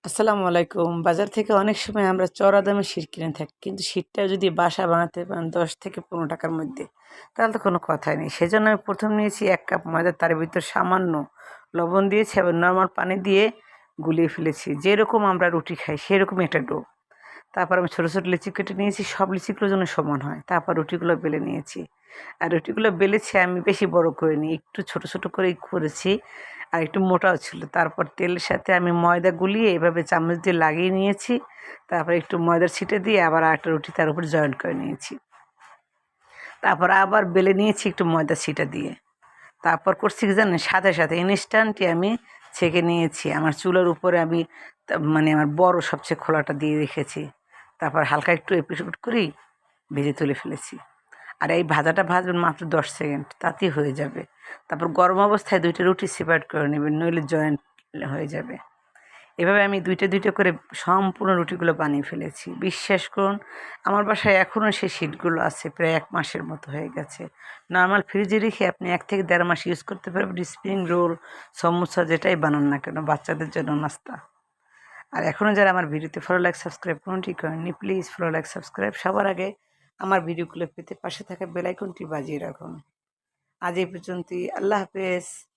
আসসালামু আলাইকুম। বাজার থেকে অনেক সময় আমরা চড়া দামে শিট কিনে থাকি। কিন্তু শিটটা যদি বাসায় বানাতে পারেন ১০ থেকে ১৫ টাকার মধ্যে, তাহলে তো কোনো কথাই নেই। সেজন্য আমি ১ম নিয়েছি ১ কাপ ময়দা, তার ভিতর সামান্য লবণ দিয়েছি এবং নরমাল পানি দিয়ে গুলিয়ে ফেলেছি। যেরকম আমরা রুটি খাই সেরকমই একটা ডো। তারপর আমি ছোট, ছোট লিচি কেটে নিয়েছি। সব লিচিগুলো যেন সমান হয়। তারপর রুটিগুলো বেলে নিয়েছি। আর রুটিগুলো বেলেছি আমি বেশি বড় করিনি। একটু ছোট, ছোট করেই করেছি। আর একটু মোটাও ছিল। তারপর তেলের সাথে আমি ময়দা গুলিয়ে এভাবে চামচ দিয়ে লাগিয়ে নিয়েছি। তারপর একটু ময়দার ছিটে দিয়ে আবার আরেকটা রুটি তার উপর জয়েন করে নিয়েছি। তারপর আবার বেলে নিয়েছি একটু ময়দা ছিটা দিয়ে। তারপর করছি কি জানেন? সাথে, সাথে ইনস্ট্যান্টই আমি ছেঁকে নিয়েছি। আমার চুলার উপরে আমি মানে আমার বড় সবচেয়ে খোলাটা দিয়ে রেখেছি। তারপর হালকা একটু এপিঠ-ওপিঠ করেই ভেজে তুলে ফেলেছি। আর এই ভাজাটা ভাজবেন মাত্র ১০ সেকেন্ড, তাতেই হয়ে যাবে। তারপর গরম অবস্থায় ২ টা রুটি সেপারেট করে নেবেন, নইলে জয়েন্ট হয়ে যাবে। এভাবে আমি ২ টা, ২ টা করে সম্পূর্ণ রুটিগুলো বানিয়ে ফেলেছি। বিশ্বাস করুন, আমার বাসায় এখনও সেই শিটগুলো আছে, প্রায় ১ মাসের মতো হয়ে গেছে। নরমাল ফ্রিজে রেখে আপনি ১ থেকে ১.৫ মাস ইউজ করতে পারবেন। স্প্রিং রোল, সমোসা যেটাই বানান না কেন, বাচ্চাদের জন্য নাস্তা। আর এখনও যারা আমার ভিডিওতে ফলো, লাইক, সাবস্ক্রাইব কোনটি করেননি, প্লিজ ফলো, লাইক, সাবস্ক্রাইব। সবার আগে আমার ভিডিওগুলো পেতে পাশে থাকা বেল আইকনটি বাজিয়ে রাখুন। আজ এই পর্যন্তই। আল্লাহ হাফেজ।